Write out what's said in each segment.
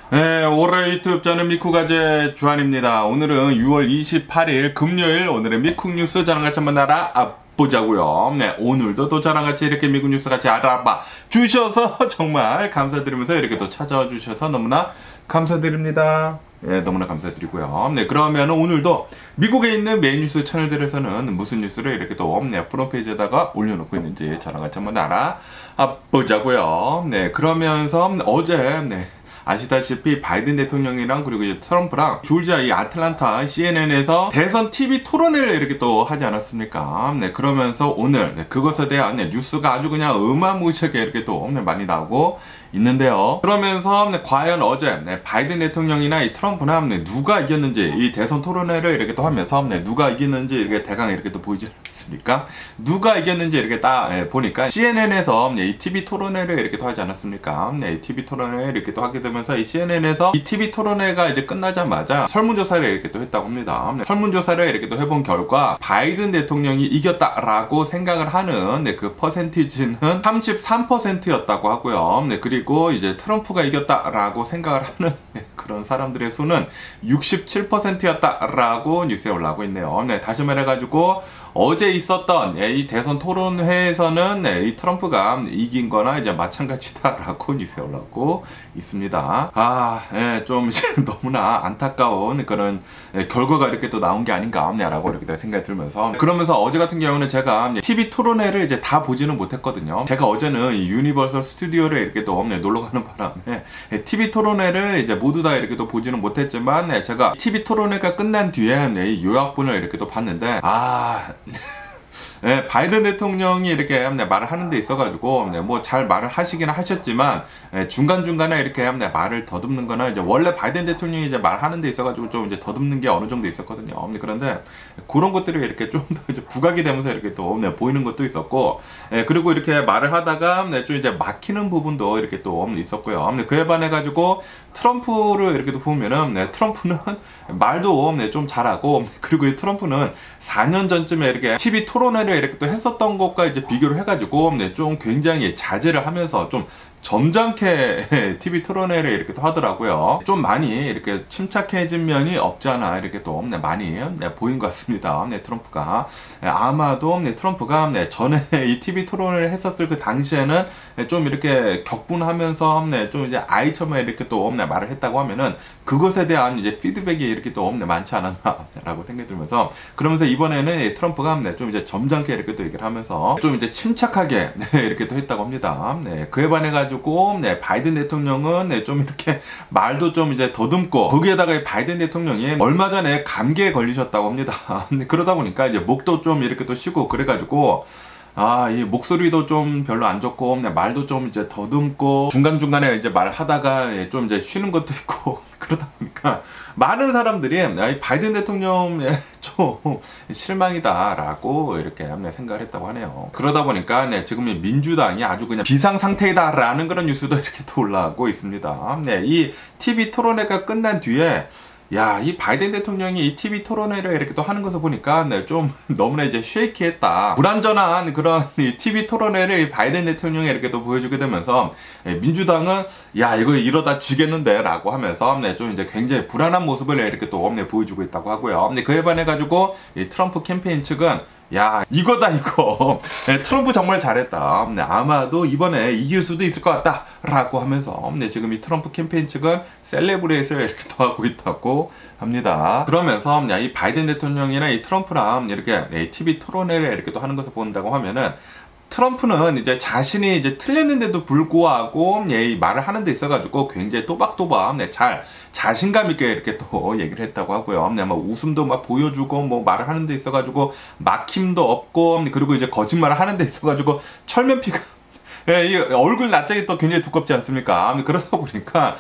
네, 올해 유튜브 저는 미쿡아재 주한입니다. 오늘은 6월 28일 금요일 오늘의 미쿡 뉴스 저랑 같이 한번 알아보자고요. 네, 오늘도 또 저랑 같이 이렇게 미국 뉴스 같이 알아봐 주셔서 정말 감사드리면서 이렇게 또 찾아와 주셔서 너무나 감사드립니다. 네, 너무나 감사드리고요. 네, 그러면 오늘도 미국에 있는 메인 뉴스 채널들에서는 무슨 뉴스를 이렇게 또 프론페이지에다가 올려놓고 있는지 저랑 같이 한번 알아보자고요. 네, 그러면서 어제 아시다시피 바이든 대통령이랑 그리고 이제 트럼프랑 조지아 이 아틀란타 CNN에서 대선 TV 토론회를 이렇게 또 하지 않았습니까? 네, 그러면서 오늘 그것에 대한 뉴스가 아주 그냥 어마무시하게 이렇게 또 많이 나오고 있는데요. 그러면서 과연 어제 바이든 대통령이나 이 트럼프나 누가 이겼는지 이 대선 토론회를 이렇게 또 하면서 누가 이겼는지 이렇게 대강 이렇게 또 보이지 않습니까? 누가 이겼는지 이렇게 딱 보니까 CNN에서 이 TV 토론회를 이렇게 또 하지 않았습니까? 네, 이 TV 토론회를 이렇게 또 하게 되면서 이 CNN에서 이 TV 토론회가 이제 끝나자마자 설문조사를 이렇게 또 했다고 합니다. 설문조사를 이렇게 또 해본 결과 바이든 대통령이 이겼다라고 생각을 하는 그 퍼센티지는 33%였다고 하고요. 그리고 이제 트럼프가 이겼다라고 생각을 하는 그런 사람들의 수는 67%였다라고 뉴스에 올라오고 있네요. 네, 다시 말해가지고 어제 있었던 이 대선 토론회에서는 이 트럼프가 이긴 거나 이제 마찬가지다라고 뉴스에 올라오고 있습니다. 좀 이제 너무나 안타까운 그런 결과가 이렇게 또 나온 게 아닌가라고 이렇게 생각이 들면서 그러면서 어제 같은 경우는 제가 TV 토론회를 이제 다 보지는 못했거든요. 제가 어제는 유니버설 스튜디오를 이렇게 또 놀러 가는 바람에 TV 토론회를 이제 모두 다 이렇게 또 보지는 못했지만 제가 TV 토론회가 끝난 뒤에 이 요약본을 이렇게 또 봤는데 네, 바이든 대통령이 이렇게 말을 하는 데 있어가지고 뭐 잘 말을 하시긴 하셨지만 중간중간에 이렇게 말을 더듬는 거나 이제 원래 바이든 대통령이 이제 말하는 데 있어가지고 좀 이제 더듬는 게 어느 정도 있었거든요. 그런데 그런 것들이 이렇게 좀 더 이제 부각이 되면서 이렇게 또 보이는 것도 있었고 그리고 이렇게 말을 하다가 좀 이제 막히는 부분도 이렇게 또 있었고요. 그에 반해가지고 트럼프를 이렇게 또 보면은 트럼프는 말도 좀 잘하고 그리고 이 트럼프는 4년 전쯤에 이렇게 TV 토론회를 이렇게 또 했었던 것과 이제 비교를 해가지고 좀 굉장히 자제를 하면서 좀 점잖게 TV 토론회를 이렇게 또 하더라고요. 좀 많이 이렇게 침착해진 면이 없지 않아 이렇게 또 많이 보인 것 같습니다. 트럼프가 아마도 트럼프가 전에 이 TV 토론회를 했었을 그 당시에는 좀 이렇게 격분하면서 좀 이제 아이처럼 이렇게 또 말을 했다고 하면은 그것에 대한 이제 피드백이 이렇게 또 많지 않았나라고 생각이 들면서 그러면서 이번에는 트럼프가 좀 이제 점잖게 이렇게 또 얘기를 하면서 좀 이제 침착하게 이렇게 또 했다고 합니다. 그에 반해가지고 바이든 대통령은 좀 이렇게 말도 좀 이제 더듬고 거기에다가 바이든 대통령이 얼마 전에 감기에 걸리셨다고 합니다. 그러다 보니까 이제 목도 좀 이렇게 또 쉬고 그래가지고 이 목소리도 좀 별로 안 좋고 말도 좀 이제 더듬고 중간중간에 이제 말하다가 좀 이제 쉬는 것도 있고 그러다 보니까 많은 사람들이 바이든 대통령에 좀 실망이다라고 이렇게 생각을 했다고 하네요. 그러다 보니까 지금 민주당이 아주 그냥 비상 상태이다라는 그런 뉴스도 이렇게 또 올라오고 있습니다. 이 TV 토론회가 끝난 뒤에 이 바이든 대통령이 이 TV 토론회를 이렇게 또 하는 것을 보니까 좀 너무나 이제 쉐이키했다. 불완전한 그런 이 TV 토론회를 바이든 대통령이 이렇게 또 보여주게 되면서 민주당은 이거 이러다 지겠는데 라고 하면서 좀 이제 굉장히 불안한 모습을 이렇게 또 보여주고 있다고 하고요. 그에 반해가지고 이 트럼프 캠페인 측은 이거다 이거 트럼프 정말 잘했다. 아마도 이번에 이길 수도 있을 것 같다 라고 하면서 지금 이 트럼프 캠페인 측은 셀레브레이트를 이렇게 또 하고 있다고 합니다. 그러면서 이 바이든 대통령이나 이 트럼프랑 이렇게 TV 토론회를 이렇게 또 하는 것을 본다고 하면은 트럼프는 이제 자신이 이제 틀렸는데도 불구하고 이 말을 하는 데 있어가지고 굉장히 또박또박 잘 자신감 있게 이렇게 또 얘기를 했다고 하고요. 막 웃음도 막 보여주고 뭐 말을 하는 데 있어가지고 막힘도 없고 그리고 이제 거짓말을 하는 데 있어가지고 철면피가 이 얼굴 낯짝이 또 굉장히 두껍지 않습니까? 그러다 보니까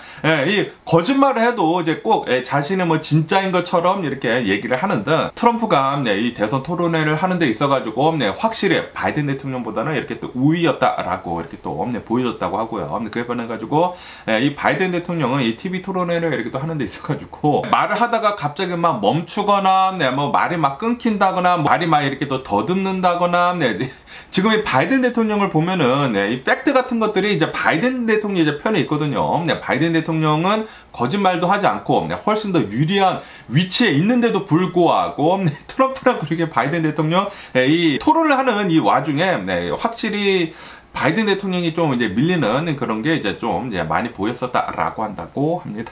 이 거짓말을 해도 이제 꼭 자신은 뭐 진짜인 것처럼 이렇게 얘기를 하는 등 트럼프가 이 대선 토론회를 하는 데 있어가지고 확실히 바이든 대통령보다는 이렇게 또 우위였다라고 이렇게 또 보여줬다고 하고요. 그에 반해가지고 이 바이든 대통령은 이 TV 토론회를 이렇게 또 하는 데 있어가지고 말을 하다가 갑자기 막 멈추거나 뭐 말이 막 끊긴다거나 말이 막 이렇게 또 더듬는다거나 지금 이 바이든 대통령을 보면은 이 팩트 같은 것들이 이제 바이든 대통령 이제 편에 있거든요. 바이든 대통령은 거짓말도 하지 않고 훨씬 더 유리한 위치에 있는데도 불구하고 트럼프랑 그렇게 바이든 대통령 이 토론을 하는 이 와중에 확실히 바이든 대통령이 좀 이제 밀리는 그런 게 이제 좀 이제 많이 보였었다라고 한다고 합니다.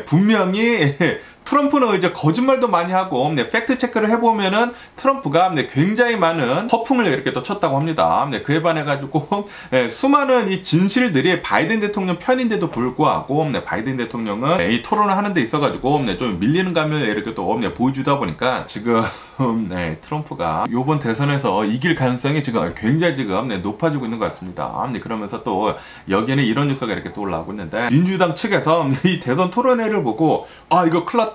분명히 트럼프는 이제 거짓말도 많이 하고 팩트 체크를 해보면은 트럼프가 굉장히 많은 허풍을 이렇게 또 쳤다고 합니다. 그에 반해 가지고 수많은 이 진실들이 바이든 대통령 편인데도 불구하고 바이든 대통령은 이 토론을 하는 데 있어 가지고 좀 밀리는 감을 이렇게 또 보여주다 보니까 지금 트럼프가 이번 대선에서 이길 가능성이 지금 굉장히 지금 높아지고 있는 것 같습니다. 그러면서 또 여기에는 이런 뉴스가 이렇게 또 올라오고 있는데, 민주당 측에서 이 대선 토론회를 보고 아 이거 큰일 났다.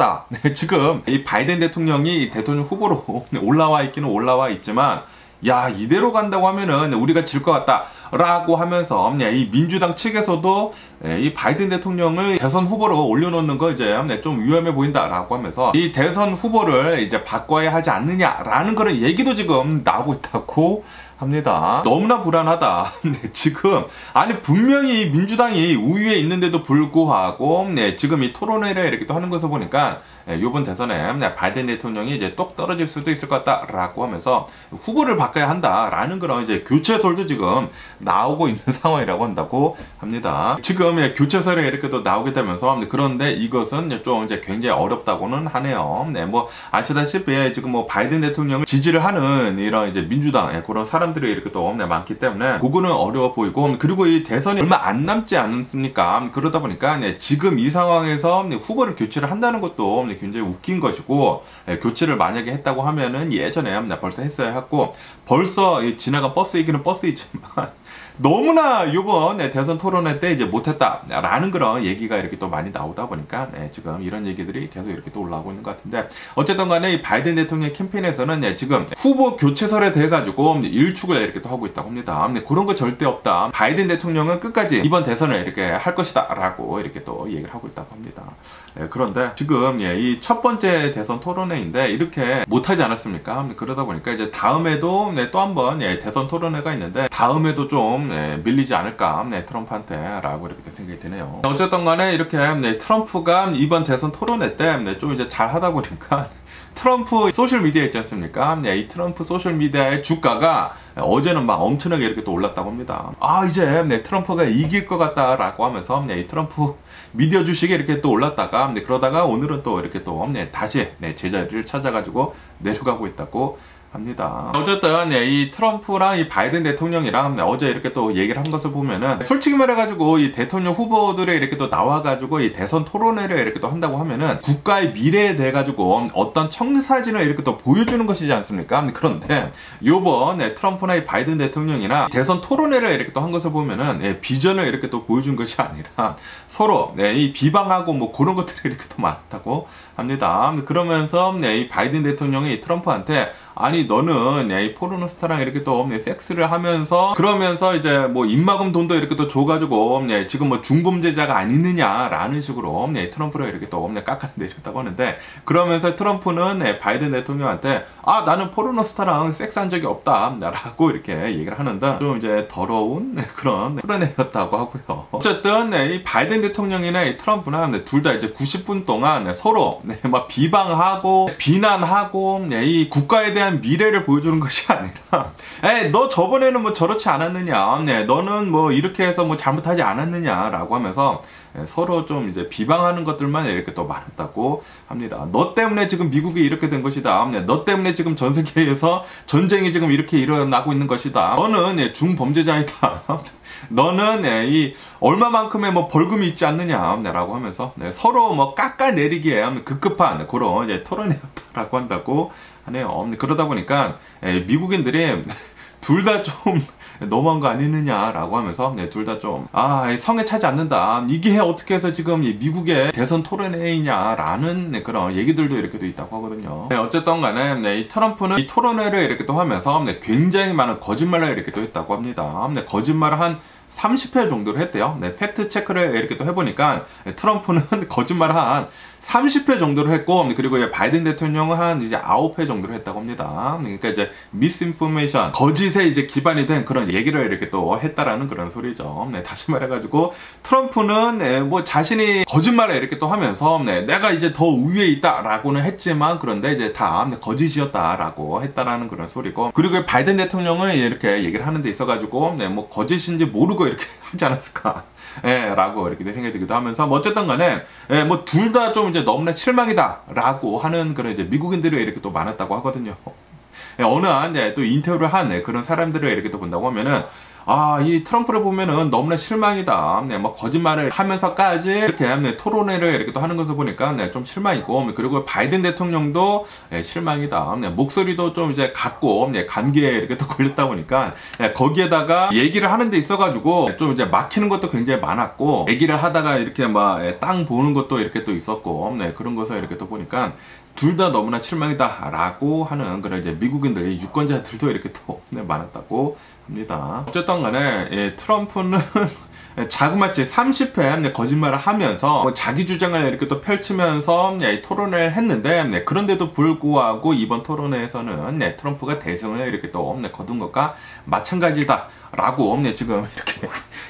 지금 이 바이든 대통령이 대통령 후보로 올라와 있기는 올라와 있지만 야 이대로 간다고 하면은 우리가 질 것 같다 라고 하면서 이 민주당 측에서도 이 바이든 대통령을 대선 후보로 올려놓는 거 이제 좀 위험해 보인다 라고 하면서 이 대선 후보를 이제 바꿔야 하지 않느냐라는 그런 얘기도 지금 나오고 있다고 합니다. 너무나 불안하다. 지금 아니 분명히 민주당이 우위에 있는데도 불구하고 지금 이 토론회를 이렇게 또 하는 것을 보니까 이번 대선에 바이든 대통령이 이제 똑 떨어질 수도 있을 것 같다라고 하면서 후보를 바꿔야 한다라는 그런 이제 교체설도 지금 나오고 있는 상황이라고 한다고 합니다. 지금 교체설이 이렇게 또 나오게 되면서 그런데 이것은 좀 이제 굉장히 어렵다고는 하네요. 뭐 아시다시피 지금 뭐 바이든 대통령을 지지를 하는 이런 이제 민주당 그런 사람들이 이렇게 또 많기 때문에 그거는 어려워 보이고, 그리고 이 대선이 얼마 안 남지 않습니까? 그러다 보니까 지금 이 상황에서 후보를 교체를 한다는 것도 굉장히 웃긴 것이고, 교체를 만약에 했다고 하면은 예전에 벌써 했어야 했고 벌써 지나간 버스이기는 버스이지만 너무나 이번 대선 토론회 때 이제 못했다라는 그런 얘기가 이렇게 또 많이 나오다 보니까 지금 이런 얘기들이 계속 이렇게 또 올라오고 있는 것 같은데, 어쨌든 간에 이 바이든 대통령 캠페인에서는 지금 후보 교체설에 대해 가지고 일축을 이렇게 또 하고 있다고 합니다. 그런 거 절대 없다. 바이든 대통령은 끝까지 이번 대선을 이렇게 할 것이다 라고 이렇게 또 얘기를 하고 있다고 합니다. 그런데 지금 이 첫 번째 대선 토론회인데 이렇게 못하지 않았습니까? 그러다 보니까 이제 다음에도 또 한 번 대선 토론회가 있는데 다음에도 좀 밀리지 않을까 트럼프한테 라고 이렇게 생각이 드네요. 어쨌든 간에 이렇게 트럼프가 이번 대선 토론회 때 좀 이제 잘 하다 보니까 트럼프 소셜미디어 있지 않습니까? 이 트럼프 소셜미디어의 주가가 어제는 막 엄청나게 이렇게 또 올랐다고 합니다. 아 이제 트럼프가 이길 것 같다라고 하면서 이 트럼프 미디어 주식이 이렇게 또 올랐다가 그러다가 오늘은 또 이렇게 또 다시 제자리를 찾아가지고 내려가고 있다고 합니다. 어쨌든 이 트럼프랑 이 바이든 대통령이랑 어제 이렇게 또 얘기를 한 것을 보면은 솔직히 말해가지고 이 대통령 후보들이 이렇게 또 나와가지고 이 대선 토론회를 이렇게 또 한다고 하면은 국가의 미래에 대해 가지고 어떤 청사진을 이렇게 또 보여주는 것이지 않습니까? 그런데 요번 트럼프나 이 바이든 대통령이나 대선 토론회를 이렇게 또 한 것을 보면은 비전을 이렇게 또 보여준 것이 아니라 서로 이 비방하고 뭐 그런 것들이 이렇게 또 많다고 합니다. 그러면서 이 바이든 대통령이 트럼프한테 아니 너는 이 포르노스타랑 이렇게 또 섹스를 하면서 그러면서 이제 뭐 입막음 돈도 이렇게 또 줘가지고 지금 뭐 중범죄자가 아니느냐라는 식으로 트럼프를 이렇게 또 깎아내렸다고 하는데, 그러면서 트럼프는 바이든 대통령한테 아 나는 포르노스타랑 섹스한 적이 없다 라고 이렇게 얘기를 하는데 좀 이제 더러운 그런 토론회였다고 하고요. 어쨌든 이 바이든 대통령이나 이 트럼프나 둘 다 이제 90분 동안 서로 막 비방하고 비난하고 이 국가에 대한 미래를 보여주는 것이 아니라 너 저번에는 뭐 저렇지 않았느냐, 너는 뭐 이렇게 해서 뭐 잘못하지 않았느냐 라고 하면서 서로 좀 이제 비방하는 것들만 이렇게 또 많았다고 합니다. 너 때문에 지금 미국이 이렇게 된 것이다. 너 때문에 지금 전 세계에서 전쟁이 지금 이렇게 일어나고 있는 것이다. 너는 중범죄자이다. 너는 이 얼마만큼의 뭐 벌금이 있지 않느냐라고 하면서 서로 뭐 깎아내리기에 급급한 그런 이제 토론회였다라고 한다고 하네요. 그러다 보니까 미국인들이 둘 다 좀 너무한 거 아니느냐라고 하면서 둘 다 좀 성에 차지 않는다. 이게 어떻게 해서 지금 미국의 대선 토론회이냐라는 그런 얘기들도 이렇게 또 있다고 하거든요. 어쨌든 간에 이 트럼프는 이 토론회를 이렇게 또 하면서 굉장히 많은 거짓말을 이렇게 또 했다고 합니다. 거짓말을 한 30회 정도를 했대요. 팩트 체크를 이렇게 또 해보니까 트럼프는 거짓말을 한 30회 정도로 했고, 그리고 바이든 대통령은 한 이제 9회 정도로 했다고 합니다. 그러니까 이제 미스인포메이션, 거짓에 이제 기반이 된 그런 얘기를 이렇게 또 했다라는 그런 소리죠. 다시 말해가지고 트럼프는 뭐 자신이 거짓말을 이렇게 또 하면서 내가 이제 더 우위에 있다라고는 했지만, 그런데 이제 다 거짓이었다라고 했다라는 그런 소리고, 그리고 바이든 대통령은 이렇게 얘기를 하는 데 있어가지고 뭐 거짓인지 모르고 이렇게 하지 않았을까, 라고 이렇게 생각이 들기도 하면서, 뭐 어쨌든 간에 뭐 둘 다 좀 이제 너무나 실망이다 라고 하는 그런 이제 미국인들이 이렇게 또 많았다고 하거든요. 어느 한 또 인터뷰를 한 그런 사람들을 이렇게 또 본다고 하면은, 이 트럼프를 보면은 너무나 실망이다. 뭐 거짓말을 하면서까지 이렇게 토론회를 이렇게 또 하는 것을 보니까 좀 실망이고, 그리고 바이든 대통령도 실망이다. 목소리도 좀 이제 같고, 감기에 이렇게 또 걸렸다 보니까 거기에다가 얘기를 하는 데 있어가지고 좀 이제 막히는 것도 굉장히 많았고, 얘기를 하다가 이렇게 막 땅 보는 것도 이렇게 또 있었고, 그런 것을 이렇게 또 보니까 둘 다 너무나 실망이다 라고 하는 그런 이제 미국인들, 유권자들도 이렇게 또 많았다고 합니다. 어쨌든 간에 트럼프는 자그마치 30회 거짓말을 하면서 뭐 자기 주장을 이렇게 또 펼치면서 토론을 했는데, 그런데도 불구하고 이번 토론회에서는 트럼프가 대승을 이렇게 또 거둔 것과 마찬가지다 라고 지금 이렇게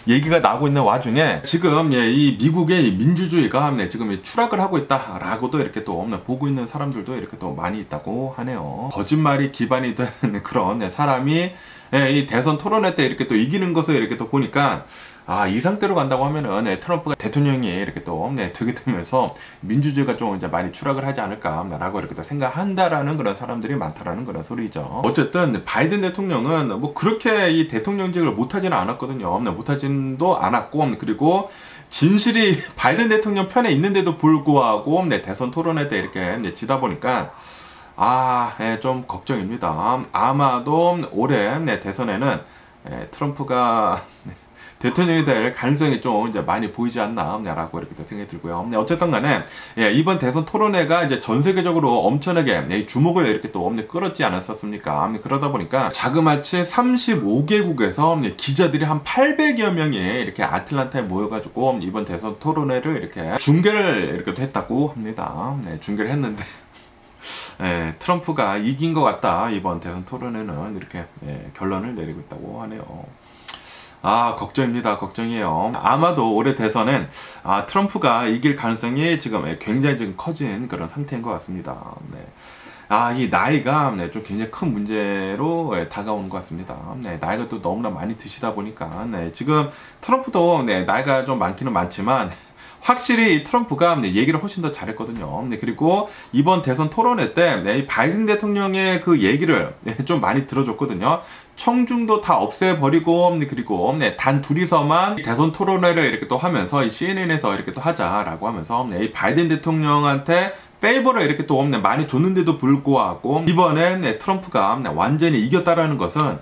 얘기가 나오고 있는 와중에, 지금 이 미국의 민주주의가 지금 추락을 하고 있다 라고도 이렇게 또 보고 있는 사람들도 이렇게 또 많이 있다고 하네요. 거짓말이 기반이 된 그런 사람이 이 대선 토론회 때 이렇게 또 이기는 것을 이렇게 또 보니까, 이 상태로 간다고 하면은 트럼프가 대통령이 이렇게 또 되게 되면서 민주주의가 좀 이제 많이 추락을 하지 않을까라고 이렇게 또 생각한다라는 그런 사람들이 많다라는 그런 소리죠. 어쨌든 바이든 대통령은 뭐 그렇게 이 대통령직을 못하지는 않았거든요. 못하지도 않았고, 그리고 진실이 바이든 대통령 편에 있는데도 불구하고 대선 토론회 때 이렇게 지다 보니까 좀 걱정입니다. 아마도 올해 대선에는 트럼프가 대통령이 될 가능성이 좀 이제 많이 보이지 않나라고 이렇게 생각이 들고요. 어쨌든 간에 이번 대선 토론회가 이제 전 세계적으로 엄청나게 주목을 이렇게 또 끌었지 않았었습니까? 그러다 보니까 자그마치 35개국에서 기자들이 한 800여 명이 이렇게 아틀란타에 모여가지고 이번 대선 토론회를 이렇게 중계를 이렇게 또 했다고 합니다. 중계를 했는데 트럼프가 이긴 것 같다. 이번 대선 토론회는 이렇게 결론을 내리고 있다고 하네요. 걱정입니다. 걱정이에요. 아마도 올해 대선은 트럼프가 이길 가능성이 지금 굉장히 지금 커진 그런 상태인 것 같습니다. 이 나이가 좀 굉장히 큰 문제로 다가오는 것 같습니다. 나이가 또 너무나 많이 드시다 보니까 지금 트럼프도 나이가 좀 많기는 많지만 확실히 트럼프가 얘기를 훨씬 더 잘했거든요. 그리고 이번 대선 토론회 때 바이든 대통령의 그 얘기를 좀 많이 들어줬거든요. 청중도 다 없애버리고, 그리고 단 둘이서만 대선 토론회를 이렇게 또 하면서 CNN에서 이렇게 또 하자라고 하면서 이 바이든 대통령한테 페이버를 이렇게 또 많이 줬는데도 불구하고 이번에 트럼프가 완전히 이겼다라는 것은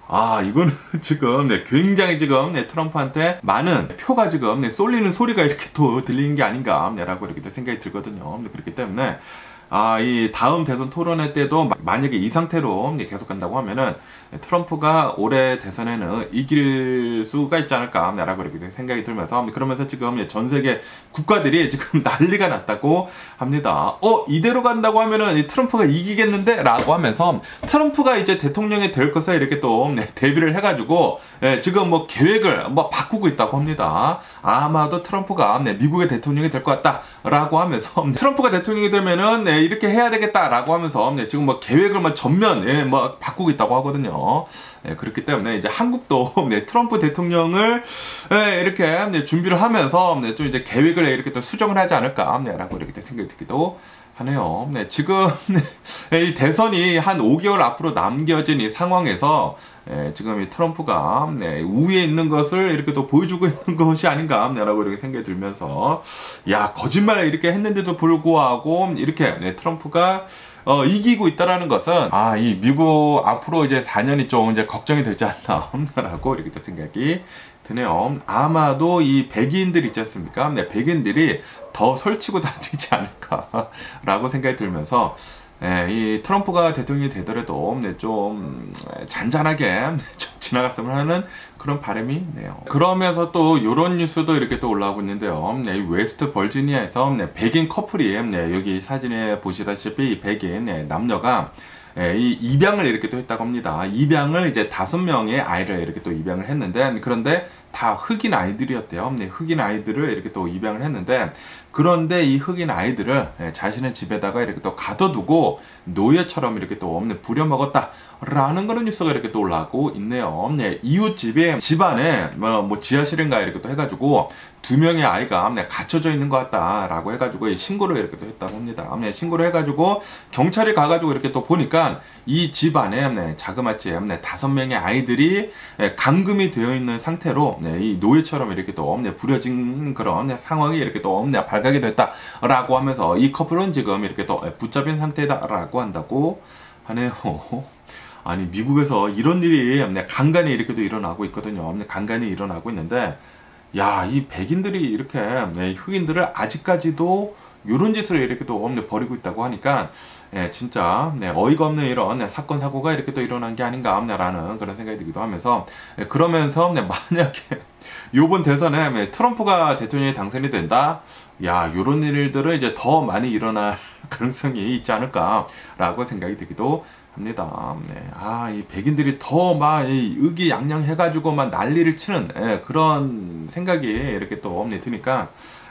이거는 지금 굉장히 지금 트럼프한테 많은 표가 지금 쏠리는 소리가 이렇게 또 들리는 게 아닌가라고 이렇게 생각이 들거든요. 그렇기 때문에 이 다음 대선 토론회 때도 만약에 이 상태로 계속 간다고 하면은 트럼프가 올해 대선에는 이길 수가 있지 않을까라고 이렇게 생각이 들면서, 그러면서 지금 전 세계 국가들이 지금 난리가 났다고 합니다. 이대로 간다고 하면은 트럼프가 이기겠는데? 라고 하면서 트럼프가 이제 대통령이 될 것에 이렇게 또 대비를 해가지고 지금 뭐 계획을 바꾸고 있다고 합니다. 아마도 트럼프가 미국의 대통령이 될 것 같다 라고 하면서, 트럼프가 대통령이 되면은 이렇게 해야 되겠다라고 하면서 지금 뭐 계획을 전면 바꾸고 있다고 하거든요. 그렇기 때문에 이제 한국도 트럼프 대통령을 이렇게 준비를 하면서 좀 이제 계획을 이렇게 또 수정을 하지 않을까라고 이렇게 생각이 들기도 하네요. 지금 이 대선이 한 5개월 앞으로 남겨진 이 상황에서 지금 이 트럼프가 우위에 있는 것을 이렇게 또 보여주고 있는 것이 아닌가라고 이렇게 생각이 들면서, 거짓말을 이렇게 했는데도 불구하고 이렇게 트럼프가 이기고 있다라는 것은 이 미국 앞으로 이제 4년이 좀 이제 걱정이 되지 않나라고 이렇게 또 생각이 드네요. 아마도 이 백인들 있지 않습니까? 백인들이 더 설치고 다니지 않을까라고 생각이 들면서 이 트럼프가 대통령이 되더라도 좀 잔잔하게 좀 지나갔으면 하는 그런 바람이 있네요. 그러면서 또 이런 뉴스도 이렇게 또 올라오고 있는데요. 이 웨스트 버지니아에서 백인 커플이 여기 사진에 보시다시피 백인 남녀가 이 입양을 이렇게 또 했다고 합니다. 입양을 이제 5명의 아이를 이렇게 또 입양을 했는데, 그런데 다 흑인 아이들이었대요. 흑인 아이들을 이렇게 또 입양을 했는데, 그런데 이 흑인 아이들을 자신의 집에다가 이렇게 또 가둬두고 노예처럼 이렇게 또 부려먹었다 라는 그런 뉴스가 이렇게 또 올라오고 있네요. 이웃집에 집안에 뭐 지하실인가 이렇게 또 해가지고 2명의 아이가 갇혀져 있는 것 같다라고 해가지고 신고를 이렇게 또 했다고 합니다. 신고를 해가지고 경찰이 가가지고 이렇게 또 보니까 이 집안에 자그마치 5명의 아이들이 감금이 되어 있는 상태로 이 노예처럼 이렇게 또 부려진 그런 상황이 이렇게 또 발각이 됐다라고 하면서 이 커플은 지금 이렇게 또 붙잡힌 상태다라고 한다고 하네요. 아니, 미국에서 이런 일이 간간히 이렇게 또 일어나고 있거든요. 간간히 일어나고 있는데, 야, 이 백인들이 이렇게 흑인들을 아직까지도 이런 짓을 이렇게 또 벌이고 있다고 하니까 진짜 어이가 없는 이런 사건 사고가 이렇게 또 일어난 게 아닌가라는 그런 생각이 들기도 하면서, 그러면서 만약에 요번 대선에 트럼프가 대통령이 당선이 된다, 야, 요런 일들은 이제 더 많이 일어날 가능성이 있지 않을까라고 생각이 들기도 합니다. 이 백인들이 더 막 의기양양해가지고 막 난리를 치는 그런 생각이 이렇게 또 드니까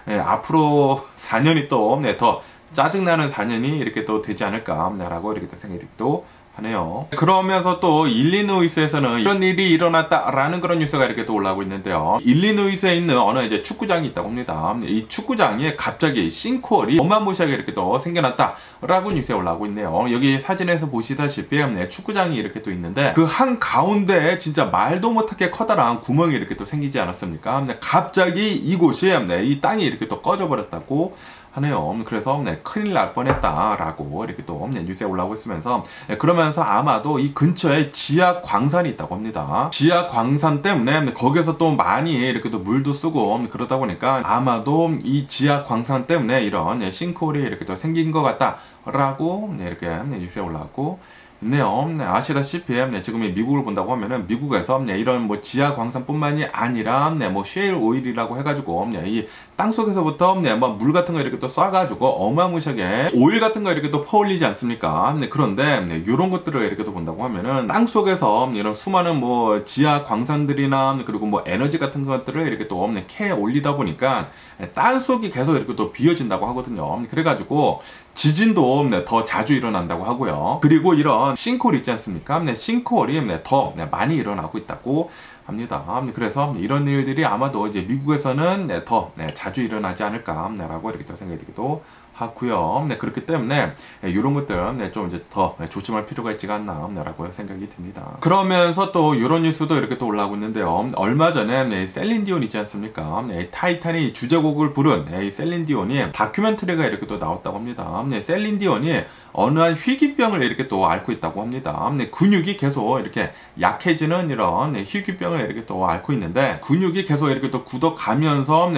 앞으로 4년이 또 더 짜증나는 4년이 이렇게 또 되지 않을까라고 이렇게 또 생각이 들기도 하네요. 그러면서 또 일리노이스에서는 이런 일이 일어났다라는 그런 뉴스가 이렇게 또 올라오고 있는데요. 일리노이스에 있는 어느 이제 축구장이 있다고 합니다. 이 축구장에 갑자기 싱크홀이 어마무시하게 이렇게 또 생겨났다라고 뉴스에 올라오고 있네요. 여기 사진에서 보시다시피 축구장이 이렇게 또 있는데, 그 한 가운데에 진짜 말도 못하게 커다란 구멍이 이렇게 또 생기지 않았습니까? 갑자기 이곳이 이 땅이 이렇게 또 꺼져버렸다고 하네요. 그래서 큰일 날 뻔했다라고 이렇게 또 뉴스에 올라오고 있으면서, 그러면서 아마도 이 근처에 지하 광산이 있다고 합니다. 지하 광산 때문에 거기서 또 많이 이렇게 또 물도 쓰고 그러다 보니까 아마도 이 지하 광산 때문에 이런 싱크홀이 이렇게 또 생긴 것 같다라고 이렇게 뉴스에 올라왔고 있네요. 아시다시피 지금 미국을 본다고 하면은 미국에서 이런 뭐 지하 광산뿐만이 아니라 뭐 셰일 오일이라고 해가지고 이 땅속에서부터 뭐 물 같은 거 이렇게 또 쏴가지고 어마무시하게 오일 같은 거 이렇게 또 퍼올리지 않습니까? 그런데 이런 것들을 이렇게 또 본다고 하면은 땅속에서 이런 수많은 뭐 지하 광산들이나 그리고 뭐 에너지 같은 것들을 이렇게 또 캐 올리다 보니까 땅속이 계속 이렇게 또 비어진다고 하거든요. 그래가지고 지진도 더 자주 일어난다고 하고요. 그리고 이런 싱크홀 있지 않습니까? 싱크홀이 더 많이 일어나고 있다고 합니다. 그래서 이런 일들이 아마도 이제 미국에서는 더 자주 일어나지 않을까라고 이렇게 또 생각이 들기도 하고요. 그렇기 때문에 이런 것들 좀 이제 더 조심할 필요가 있지가 않나라고 생각이 듭니다. 그러면서 또 이런 뉴스도 이렇게 또 올라오고 있는데요. 얼마 전에 셀린 디온 있지 않습니까? 타이탄이 주제곡을 부른 셀린 디온이 다큐멘터리가 이렇게 또 나왔다고 합니다. 셀린 디온이 어느 한 희귀병을 이렇게 또 앓고 있다고 합니다. 근육이 계속 이렇게 약해지는 이런 희귀병을 이렇게 또 앓고 있는데, 근육이 계속 이렇게 또 굳어가면서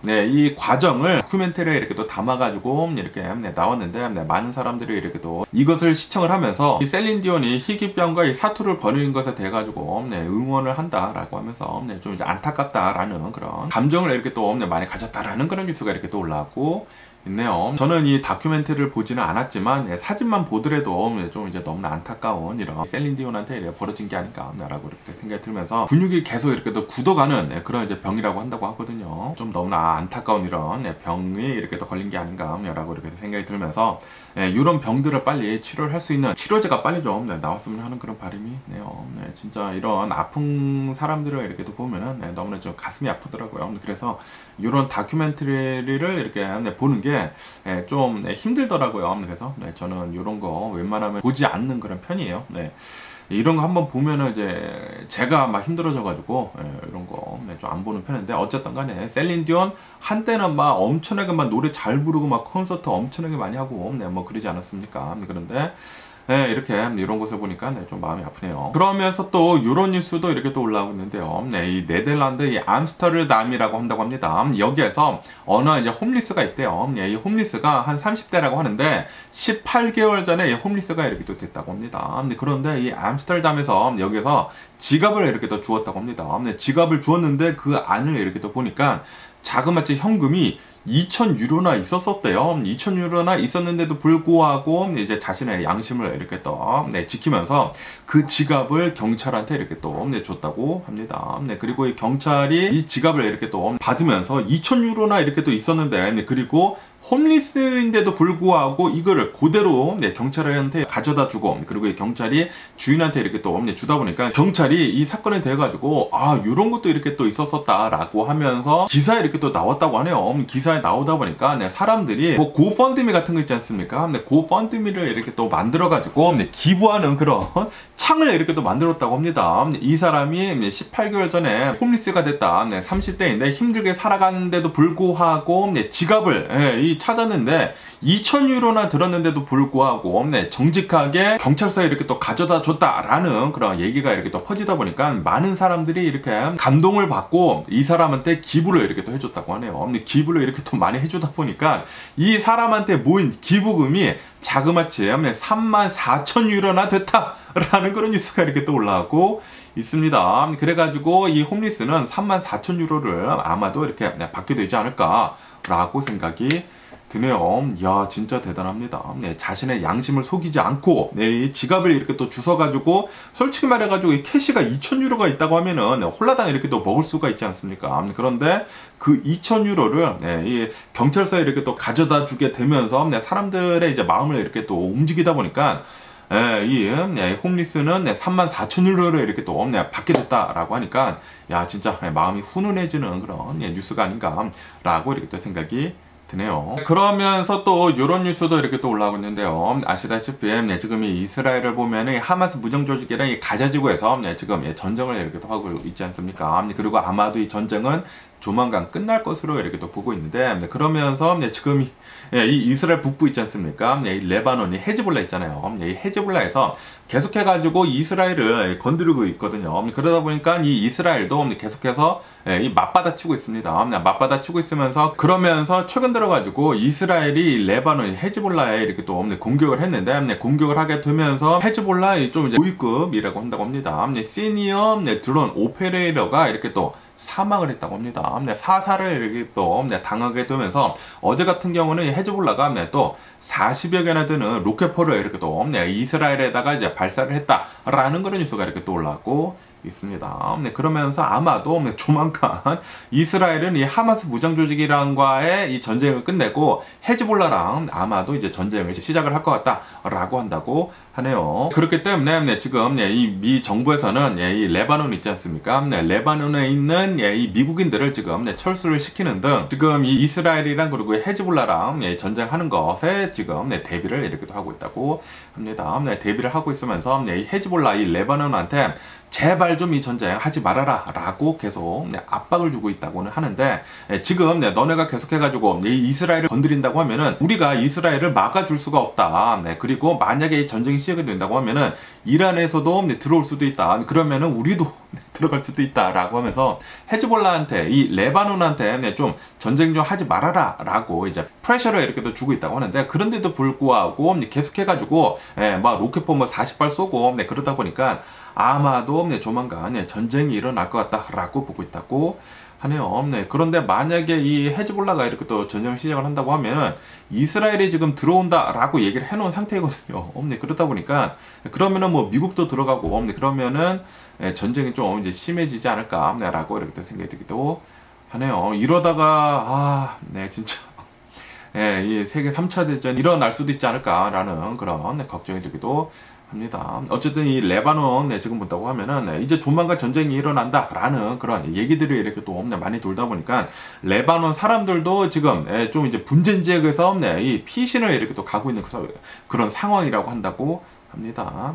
이 과정을 다큐멘터리에 이렇게 또 담아가지고 이렇게 나왔는데, 많은 사람들이 이렇게 또 이것을 시청을 하면서 이 셀린 디온이 희귀병과 이 사투를 벌이는 것에 대해 가지고 응원을 한다라고 하면서 좀 이제 안타깝다라는 그런 감정을 이렇게 또 많이 가졌다라는 그런 뉴스가 이렇게 또 올라왔고 있네요. 저는 이 다큐멘터리를 보지는 않았지만 사진만 보더라도 좀 이제 너무나 안타까운 이런 셀린 디온한테 벌어진 게 아닌가라고 이렇게 생각이 들면서, 근육이 계속 이렇게 또 굳어가는 그런 이제 병이라고 한다고 하거든요. 좀 너무나 안타까운 이런 병이 이렇게 또 걸린 게 아닌가라고 이렇게 생각이 들면서, 이런 병들을 빨리 치료를 할 수 있는 치료제가 빨리 좀 나왔으면 하는 그런 바람이 있네요. 진짜 이런 아픈 사람들을 이렇게 또 보면은 너무나 좀 가슴이 아프더라고요. 그래서 이런 다큐멘터리를 이렇게 보는 게 좀 힘들더라고요. 그래서 저는 이런 거 웬만하면 보지 않는 그런 편이에요. 이런 거 한번 보면은 이제 제가 막 힘들어져가지고 이런 거 좀 안 보는 편인데, 어쨌든 간에 셀린 디온 한때는 막 엄청나게 막 노래 잘 부르고 막 콘서트 엄청나게 많이 하고 뭐 그러지 않았습니까? 그런데 이렇게 이런 것을 보니까 좀 마음이 아프네요. 그러면서 또 이런 뉴스도 이렇게 또 올라오고 있는데요. 이 네덜란드 이 암스터르담이라고 한다고 합니다. 여기에서 어느 이제 홈리스가 있대요. 이 홈리스가 한 30대라고 하는데 18개월 전에 이 홈리스가 이렇게 또 됐다고 합니다. 그런데 이 암스터르담에서 여기서 지갑을 이렇게 또 주었다고 합니다. 지갑을 주었는데 그 안을 이렇게 또 보니까 자그마치 현금이 2,000유로나 있었었대요. 2,000유로나 있었는데도 불구하고 이제 자신의 양심을 이렇게 또 지키면서 그 지갑을 경찰한테 이렇게 또 줬다고 합니다. 그리고 이 경찰이 이 지갑을 이렇게 또 받으면서 2,000유로나 이렇게 또 있었는데 그리고 홈리스인데도 불구하고 이거를 그대로 경찰한테 가져다 주고 그리고 이 경찰이 주인한테 이렇게 또 주다 보니까 경찰이 이 사건에 대해 가지고 요런 것도 이렇게 또 있었었다 라고 하면서 기사에 이렇게 또 나왔다고 하네요. 기사에 나오다 보니까 사람들이 뭐 고펀드미 같은 거 있지 않습니까? 고펀드미를 이렇게 또 만들어 가지고 기부하는 그런 창을 이렇게 또 만들었다고 합니다. 이 사람이 18개월 전에 홈리스가 됐다. 30대인데 힘들게 살아가는데도 불구하고 지갑을 찾았는데 2,000유로나 들었는데도 불구하고 정직하게 경찰서에 이렇게 또 가져다 줬다라는 그런 얘기가 이렇게 또 퍼지다 보니까 많은 사람들이 이렇게 감동을 받고 이 사람한테 기부를 이렇게 또 해줬다고 하네요. 기부를 이렇게 또 많이 해주다 보니까 이 사람한테 모인 기부금이 자그마치 34,000유로나 됐다라는 그런 뉴스가 이렇게 또 올라오고 있습니다. 그래가지고 이 홈리스는 34,000유로를 아마도 이렇게 받게 되지 않을까라고 생각이 드네요. 이야, 진짜 대단합니다. 자신의 양심을 속이지 않고 이 지갑을 이렇게 또 주워가지고 솔직히 말해가지고 이 캐시가 2,000유로가 있다고 하면은 홀라당 이렇게 또 먹을 수가 있지 않습니까? 그런데 그 2,000유로를 이 경찰서에 이렇게 또 가져다 주게 되면서 사람들의 이제 마음을 이렇게 또 움직이다 보니까 이 홈리스는 34,000유로를 이렇게 또 받게 됐다라고 하니까 야, 진짜 마음이 훈훈해지는 그런 뉴스가 아닌가라고 이렇게 또 생각이 드네요. 그러면서 또 이런 뉴스도 이렇게 또 올라오고 있는데요. 아시다시피 지금 이 이스라엘을 보면은 하마스 무정조직이랑 이 가자지구에서 지금 전쟁을 이렇게 또 하고 있지 않습니까? 그리고 아마도 이 전쟁은 조만간 끝날 것으로 이렇게 또 보고 있는데 그러면서 지금 이 이스라엘 북부 있지 않습니까? 이 레바논이 헤즈볼라 있잖아요. 이 헤즈볼라에서 계속해가지고 이스라엘을 건드리고 있거든요. 그러다 보니까 이 이스라엘도 계속해서 이 맞받아치고 있습니다. 맞받아치고 있으면서 그러면서 최근 들어가지고 이스라엘이 레바논 헤즈볼라에 이렇게 또 공격을 했는데 공격을 하게 되면서 헤즈볼라 좀 이제 고위급이라고 한다고 합니다. 시니어 드론 오페레이터가 이렇게 또 사망을 했다고 합니다. 사살을 이렇게 또 당하게 되면서 어제 같은 경우는 헤즈볼라가 또 40여 개나 되는 로켓포를 이렇게 또 이스라엘에다가 이제 발사를 했다라는 그런 뉴스가 이렇게 또 올라왔고 있습니다. 그러면서 아마도 조만간 이스라엘은 이 하마스 무장조직이랑과의 이 전쟁을 끝내고 헤즈볼라랑 아마도 이제 전쟁을 시작을 할 것 같다라고 한다고 하네요. 그렇기 때문에 지금 이 미 정부에서는 이 레바논 있지 않습니까? 레바논에 있는 이 미국인들을 지금 철수를 시키는 등 지금 이 이스라엘이랑 그리고 헤즈볼라랑 전쟁하는 것에 지금 대비를 이렇게 하고 있다고 합니다. 대비를 하고 있으면서 이 헤즈볼라 이 레바논한테 제발 좀 이 전쟁 하지 말아라 라고 계속 압박을 주고 있다고는 하는데 지금 너네가 계속해가지고 이 이스라엘을 건드린다고 하면은 우리가 이스라엘을 막아줄 수가 없다. 그리고 만약에 이 전쟁이 시작이 된다고 하면은 이란에서도 들어올 수도 있다. 그러면은 우리도 들어갈 수도 있다 라고 하면서 헤즈볼라한테 이 레바논한테 좀 전쟁 좀 하지 말아라 라고 이제 프레셔를 이렇게 또 주고 있다고 하는데 그런데도 불구하고 계속해가지고 막 로켓포 뭐 40발 쏘고 그러다 보니까 아마도 조만간 전쟁이 일어날 것 같다라고 보고 있다고 하네요. 그런데 만약에 이 헤즈볼라가 이렇게 또 전쟁을 시작을 한다고 하면 이스라엘이 지금 들어온다라고 얘기를 해놓은 상태거든요. 그러다 보니까 그러면은 뭐 미국도 들어가고 그러면은 전쟁이 좀 이제 심해지지 않을까라고 이렇게 또 생각이 들기도 하네요. 이러다가 진짜 이 세계 3차 대전 일어날 수도 있지 않을까라는 그런 걱정이 들기도 합니다. 어쨌든 이 레바논 지금 본다고 하면은 이제 조만간 전쟁이 일어난다라는 그런 얘기들이 이렇게 또 많이 돌다 보니까 레바논 사람들도 지금 좀 이제 분쟁 지역에서 이 피신을 이렇게 또 가고 있는 그런 상황이라고 한다고 합니다.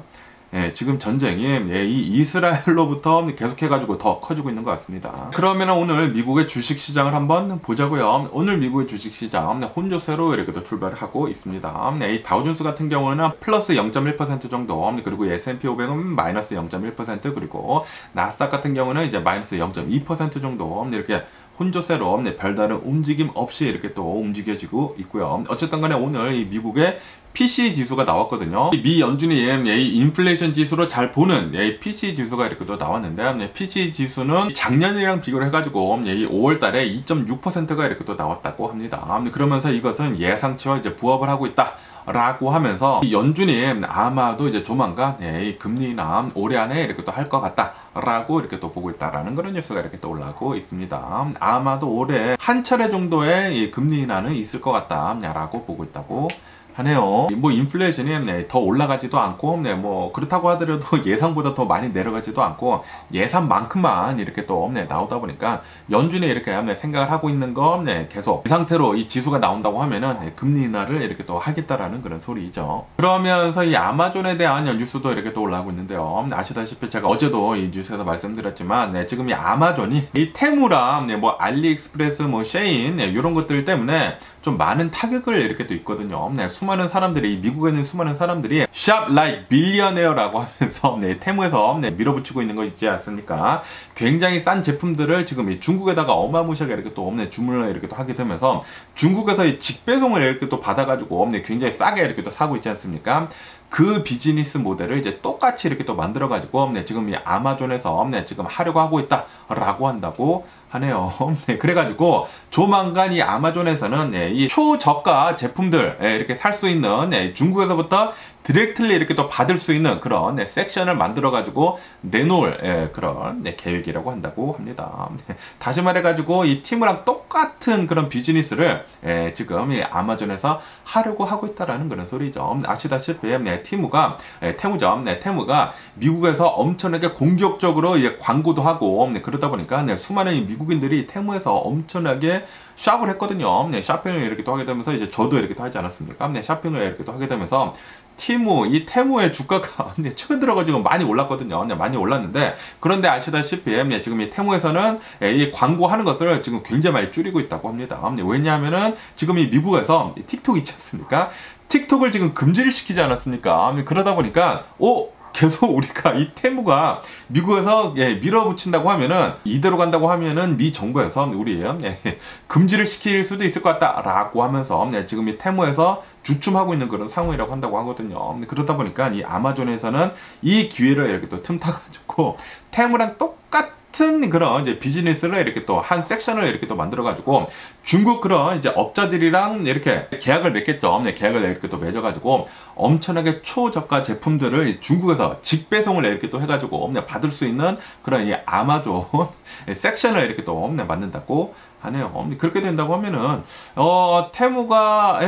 지금 전쟁이 이 이스라엘로부터 계속해가지고 더 커지고 있는 것 같습니다. 그러면 오늘 미국의 주식 시장을 한번 보자고요. 오늘 미국의 주식 시장 혼조세로 이렇게 또 출발을 하고 있습니다. 이 다우존스 같은 경우는 플러스 0.1% 정도, 그리고 S&P 500은 마이너스 0.1%, 그리고 나스닥 같은 경우는 이제 마이너스 0.2% 정도 이렇게 혼조세로 별다른 움직임 없이 이렇게 또 움직여지고 있고요. 어쨌든 간에 오늘 이 미국의 PCE 지수가 나왔거든요. 미 연준이 이 인플레이션 지수로 잘 보는 PCE 지수가 이렇게 또 나왔는데, PCE 지수는 작년이랑 비교를 해가지고 이 5월 달에 2.6%가 이렇게 또 나왔다고 합니다. 그러면서 이것은 예상치와 이제 부합을 하고 있다 라고 하면서 연준이 아마도 이제 조만간 이 금리 인하 올해 안에 이렇게 또 할 것 같다 라고 이렇게 또 보고 있다라는 그런 뉴스가 이렇게 또 올라오고 있습니다. 아마도 올해 한 차례 정도의 이 금리 인하는 있을 것 같다 라고 보고 있다고 하네요. 뭐 인플레이션이 더 올라가지도 않고 뭐 그렇다고 하더라도 예상보다 더 많이 내려가지도 않고 예상만큼만 이렇게 또 나오다 보니까 연준이 이렇게 생각을 하고 있는 건 계속 이 상태로 이 지수가 나온다고 하면은 금리 인하를 이렇게 또 하겠다라는 그런 소리죠. 그러면서 이 아마존에 대한 뉴스도 이렇게 또 올라오고 있는데요. 아시다시피 제가 어제도 이 뉴스에서 말씀드렸지만 지금 이 아마존이 이 테무랑 뭐 알리익스프레스 뭐 셰인 이런 것들 때문에 좀 많은 타격을 이렇게 또 있거든요. 수많은 사람들이, 미국에 있는 수많은 사람들이 Shop like billionaire라고 하면서 테무에서 밀어붙이고 있는 거 있지 않습니까? 굉장히 싼 제품들을 지금 이 중국에다가 어마무시하게 이렇게 또 주문을 이렇게 또 하게 되면서 중국에서 이 직배송을 이렇게 또 받아가지고 굉장히 싸게 이렇게 또 사고 있지 않습니까? 그 비즈니스 모델을 이제 똑같이 이렇게 또 만들어가지고 지금 이 아마존에서 지금 하려고 하고 있다라고 한다고 하네요. 그래가지고 조만간 이 아마존에서는 이 초저가 제품들 이렇게 살 수 있는 중국에서부터 디렉틀리 이렇게 또 받을 수 있는 그런 섹션을 만들어 가지고 내놓을 그런 계획이라고 한다고 합니다. 다시 말해가지고 이 티무랑 똑같은 그런 비즈니스를 지금 이 아마존에서 하려고 하고 있다라는 그런 소리죠. 아시다시피 티무가 테무가 미국에서 엄청나게 공격적으로 광고도 하고 그러다 보니까 수많은 미국인들이 테무에서 엄청나게 샵을 했거든요. 쇼핑을 이렇게 또 하게 되면서 이제 저도 이렇게 또 하지 않았습니까? 쇼핑을 이렇게 또 하게 되면서 이 테무의 주가가 최근 들어가지고 많이 올랐거든요. 많이 올랐는데, 그런데 아시다시피 지금 이 테무에서는 이 광고하는 것을 지금 굉장히 많이 줄이고 있다고 합니다. 왜냐하면은 지금 이 미국에서 틱톡 있지 않습니까? 틱톡을 지금 금지를 시키지 않았습니까? 그러다 보니까 계속 우리가 이 테무가 미국에서 밀어붙인다고 하면은, 이대로 간다고 하면은 미 정부에서 우리 금지를 시킬 수도 있을 것 같다라고 하면서 지금 이 테무에서 주춤하고 있는 그런 상황이라고 한다고 하거든요. 그러다 보니까 이 아마존에서는 이 기회를 이렇게 또 틈타가지고 테무랑 똑같은 그런 이제 비즈니스를 이렇게 또 한 섹션을 이렇게 또 만들어가지고 중국 그런 이제 업자들이랑 이렇게 계약을 맺겠죠. 계약을 이렇게 또 맺어가지고 엄청나게 초저가 제품들을 중국에서 직배송을 이렇게 또 해가지고 받을 수 있는 그런 이 아마존 섹션을 이렇게 또 만든다고 하네요. 그렇게 된다고 하면은 테무가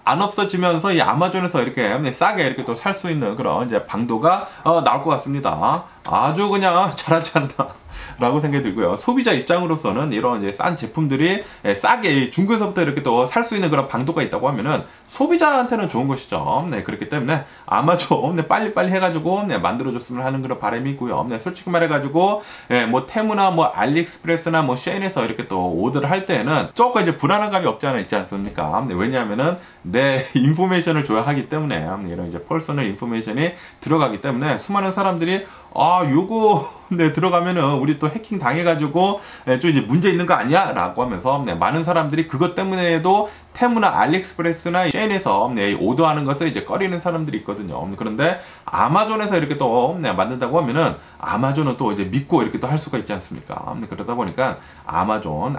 안 없어지면서 이 아마존에서 이렇게 싸게 이렇게 또 살 수 있는 그런 이제 방도가 나올 것 같습니다. 아주 그냥 잘하지 않나 라고 생각이 들고요. 소비자 입장으로서는 이런 이제 싼 제품들이 싸게 중국에서부터 이렇게 또 살 수 있는 그런 방도가 있다고 하면은 소비자한테는 좋은 것이죠. 그렇기 때문에 아마존 빨리빨리 해가지고 만들어줬으면 하는 그런 바람이 있고요. 솔직히 말해가지고 뭐 테무나 뭐 알리익스프레스나 뭐 셰인에서 이렇게 또 오더를 할 때는 조금 이제 불안한 감이 없지 않아 있지 않습니까? 왜냐하면은 내 인포메이션을 줘야 하기 때문에 이런 이제 퍼스널 인포메이션이 들어가기 때문에 수많은 사람들이 요거 들어가면은 우리 또 해킹 당해가지고 좀 이제 문제 있는 거 아니야? 라고 하면서 많은 사람들이 그것 때문에도 테무나 알리익스프레스나 셰인에서 오더하는 것을 이제 꺼리는 사람들이 있거든요. 그런데 아마존에서 이렇게 또 만든다고 하면은 아마존은 또 이제 믿고 이렇게 또 할 수가 있지 않습니까? 그러다 보니까 아마도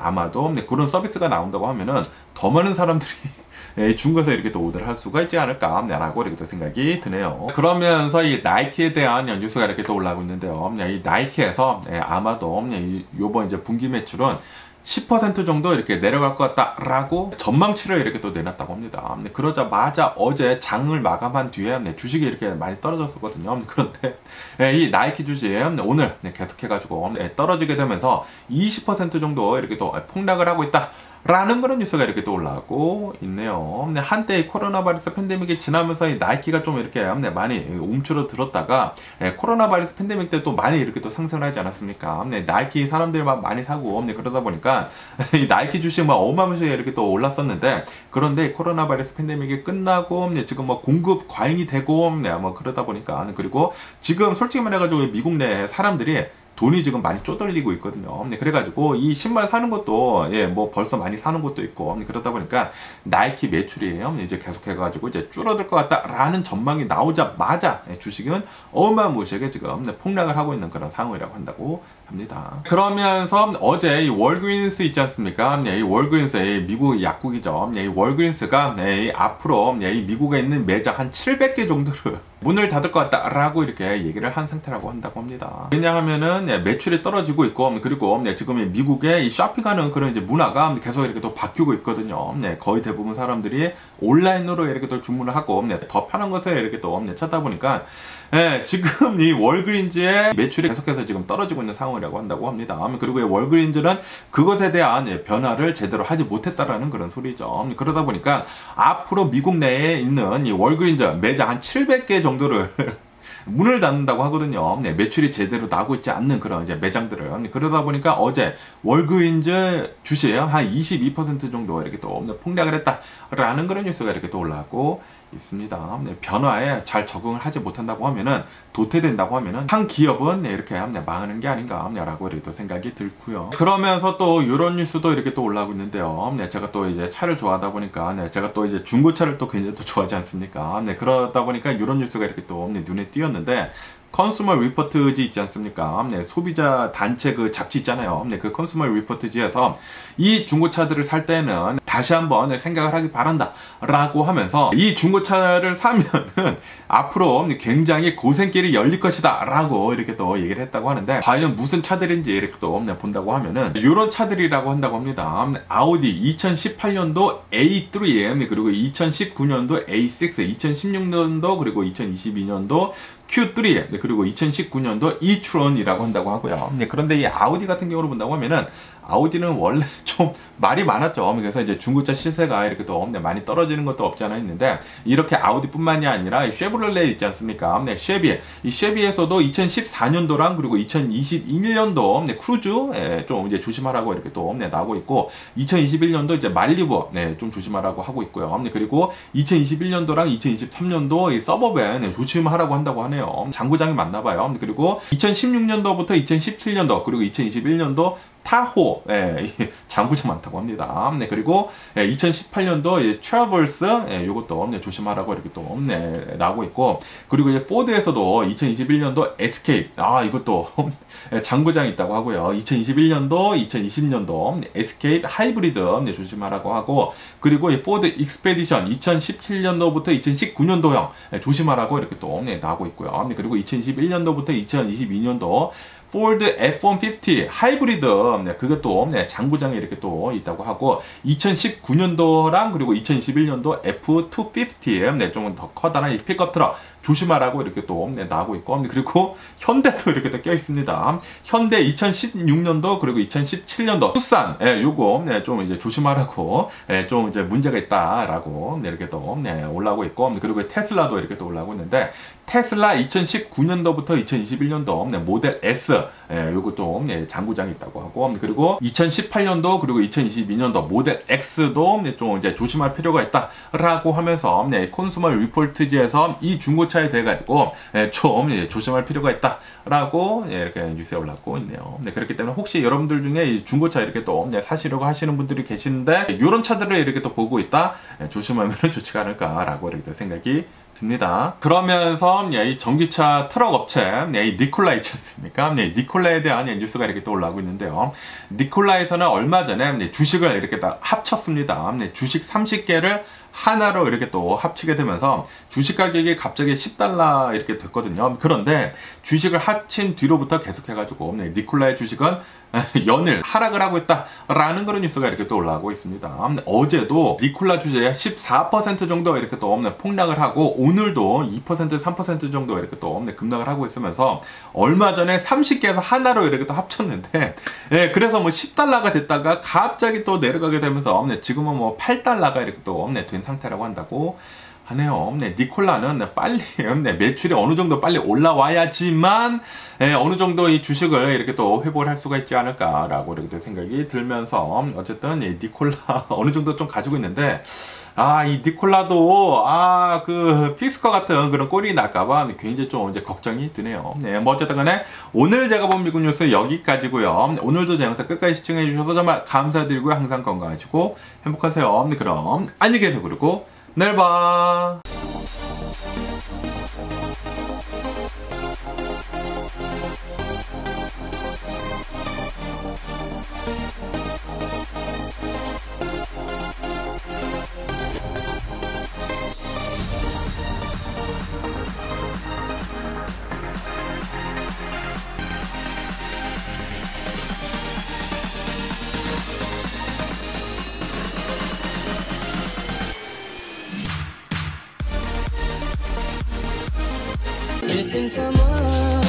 그런 서비스가 나온다고 하면은 더 많은 사람들이 중국에서 이렇게 또 오더를 할 수가 있지 않을까라고 이렇게 또 생각이 드네요. 그러면서 이 나이키에 대한 뉴스가 이렇게 또 올라오고 있는데요. 이 나이키에서 아마도 요번 이제 분기 매출은 10% 정도 이렇게 내려갈 것 같다라고 전망치를 이렇게 또 내놨다고 합니다. 그러자마자 어제 장을 마감한 뒤에 주식이 이렇게 많이 떨어졌었거든요. 그런데 이 나이키 주식 오늘 계속해가지고 떨어지게 되면서 20% 정도 이렇게 또 폭락을 하고 있다 라는 그런 뉴스가 이렇게 또 올라오고 있네요. 한때 코로나 바이러스 팬데믹이 지나면서 이 나이키가 좀 이렇게 많이 움츠러들었다가 코로나 바이러스 팬데믹 때 또 많이 이렇게 또 상승을 하지 않았습니까? 나이키 사람들이 막 많이 사고 그러다 보니까 이 나이키 주식 막 어마무시하게 이렇게 또 올랐었는데, 그런데 코로나 바이러스 팬데믹이 끝나고 지금 뭐 공급 과잉이 되고 뭐 그러다 보니까, 그리고 지금 솔직히 말해가지고 미국 내 사람들이 돈이 지금 많이 쪼들리고 있거든요. 그래가지고 이 신발 사는 것도 뭐 벌써 많이 사는 것도 있고, 그러다 보니까 나이키 매출이 이제 계속해가지고 이제 줄어들 것 같다라는 전망이 나오자마자 주식은 어마무시하게 지금 폭락을 하고 있는 그런 상황이라고 한다고 합니다. 그러면서 어제 이 월그린스 있지 않습니까? 이 월그린스, 미국 약국이죠. 이 월그린스가 앞으로 이 미국에 있는 매장 한 700개 정도를 문을 닫을 것 같다라고 이렇게 얘기를 한 상태라고 한다고 합니다. 왜냐하면은 매출이 떨어지고 있고, 그리고 지금 미국에 이 쇼핑하는 그런 이제 문화가 계속 이렇게 또 바뀌고 있거든요. 거의 대부분 사람들이 온라인으로 이렇게 또 주문을 하고 더 편한 것을 이렇게 또 찾다 보니까 지금 이 월그린즈의 매출이 계속해서 지금 떨어지고 있는 상황이라고 한다고 합니다. 그리고 이 월그린즈는 그것에 대한 변화를 제대로 하지 못했다라는 그런 소리죠. 그러다 보니까 앞으로 미국 내에 있는 이 월그린즈 매장 한 700개 정도를 문을 닫는다고 하거든요. 매출이 제대로 나고 있지 않는 그런 이제 매장들을. 그러다 보니까 어제 월그린즈 주식 한 22% 정도 이렇게 또 폭락을 했다라는 그런 뉴스가 이렇게 또 올라왔고 있습니다. 변화에 잘 적응을 하지 못한다고 하면은, 도태된다고 하면은 한 기업은 이렇게 망하는 게 아닌가라고 또 생각이 들고요. 그러면서 또 이런 뉴스도 이렇게 또 올라오고 있는데요. 제가 또 이제 차를 좋아하다 보니까 제가 또 이제 중고차를 또 굉장히 또 좋아하지 않습니까? 그러다 보니까 이런 뉴스가 이렇게 또 눈에 띄었는데, 컨슈머 리포트지 있지 않습니까? 소비자 단체 그 잡지 있잖아요. 그 컨슈머 리포트지에서 이 중고차들을 살 때는 다시 한번 생각을 하기 바란다 라고 하면서, 이 중고차를 사면은 앞으로 굉장히 고생길이 열릴 것이다 라고 이렇게 또 얘기를 했다고 하는데, 과연 무슨 차들인지 이렇게 또 본다고 하면은 이런 차들이라고 한다고 합니다. 아우디 2018년도 A3, 그리고 2019년도 A6, 2016년도 그리고 2022년도 Q3, 그리고 2019년도 e-tron이라고 한다고 하고요. 그런데 이 아우디 같은 경우로 본다고 하면은, 아우디는 원래 좀 말이 많았죠. 그래서 이제 중고차 시세가 이렇게 또 많이 떨어지는 것도 없지 않아 있는데, 이렇게 아우디뿐만이 아니라 쉐보레레 있지 않습니까? 쉐비, 이 쉐비에서도 2014년도랑 그리고 2021년도 크루즈 좀 이제 조심하라고 이렇게 또 나오고 있고, 2021년도 이제 말리부 좀 조심하라고 하고 있고요. 그리고 2021년도랑 2023년도 이 서버밴 조심하라고 한다고 하네요. 장고장이 많나봐요. 그리고 2016년도부터 2017년도 그리고 2021년도 타호, 장구장 많다고 합니다. 그리고 2018년도 트래버스, 요것도 요것도 조심하라고 이렇게 또 나오고 있고, 그리고 이제 포드에서도 2021년도 에스케이프, 이것도 장구장이 있다고 하고요. 2021년도, 2020년도 에스케이프 하이브리드 조심하라고 하고, 그리고 이 포드 익스페디션 2017년도부터 2019년도형 조심하라고 이렇게 또 나오고 있고요. 그리고 2021년도부터 2022년도 폴드 F-150 하이브리드, 그것도 장구장에 이렇게 또 있다고 하고, 2019년도랑 그리고 2021년도 F-250 좀 더 커다란 이 픽업 트럭 조심하라고 이렇게 또 나오고 있고, 그리고 현대도 이렇게 또 껴 있습니다. 현대 2016년도 그리고 2017년도 투싼, 요거 좀 이제 조심하라고, 좀 이제 문제가 있다라고 이렇게 또 올라오고 있고, 그리고 테슬라도 이렇게 또 올라오고 있는데, 테슬라 2019년도부터 2021년도 모델 S, 요것도 장구장이 있다고 하고, 그리고 2018년도 그리고 2022년도 모델 X도 좀 이제 조심할 필요가 있다라고 하면서 컨슈머 리포트지에서 이 중고차에 대해 가지고 좀 조심할 필요가 있다라고 이렇게 뉴스에 올랐고 있네요. 그렇기 때문에 혹시 여러분들 중에 이 중고차 이렇게 또 사시려고 하시는 분들이 계시는데, 이런 차들을 이렇게 또 보고 있다, 조심하면 좋지 않을까라고 이렇게 생각이 듭니다. 그러면서 이 전기차 트럭 업체 이 니콜라 있지 않습니까? 니콜라에 대한 뉴스가 이렇게 또 올라오고 있는데요. 니콜라에서는 얼마 전에 주식을 이렇게 다 합쳤습니다. 주식 30개를 하나로 이렇게 또 합치게 되면서 주식 가격이 갑자기 10달러 이렇게 됐거든요. 그런데 주식을 합친 뒤로부터 계속해가지고 니콜라의 주식은 연일 하락을 하고 있다라는 그런 뉴스가 이렇게 또 올라오고 있습니다. 어제도 니콜라 주식이 14% 정도 이렇게 또 폭락을 하고 오늘도 2% 3% 정도 이렇게 또 급락을 하고 있으면서 얼마 전에 30개에서 하나로 이렇게 또 합쳤는데 예, 그래서 뭐 10달러가 됐다가 갑자기 또 내려가게 되면서 지금은 뭐 8달러가 이렇게 또 된 상태라고 한다고 하네요. 니콜라는 빨리 매출이 어느 정도 빨리 올라와야지만 어느 정도 이 주식을 이렇게 또 회복을 할 수가 있지 않을까라고 이렇게 생각이 들면서 어쨌든 이 니콜라 어느 정도 좀 가지고 있는데 이 니콜라도 그 피스커 같은 그런 꼴이 날까봐 굉장히 좀 이제 걱정이 드네요. 뭐 어쨌든 간에 오늘 제가 본 미국 뉴스 여기까지고요. 오늘도 제 영상 끝까지 시청해 주셔서 정말 감사드리고요. 항상 건강하시고 행복하세요. 그럼 안녕히 계세요. 그리고 내일 봐. Missing someone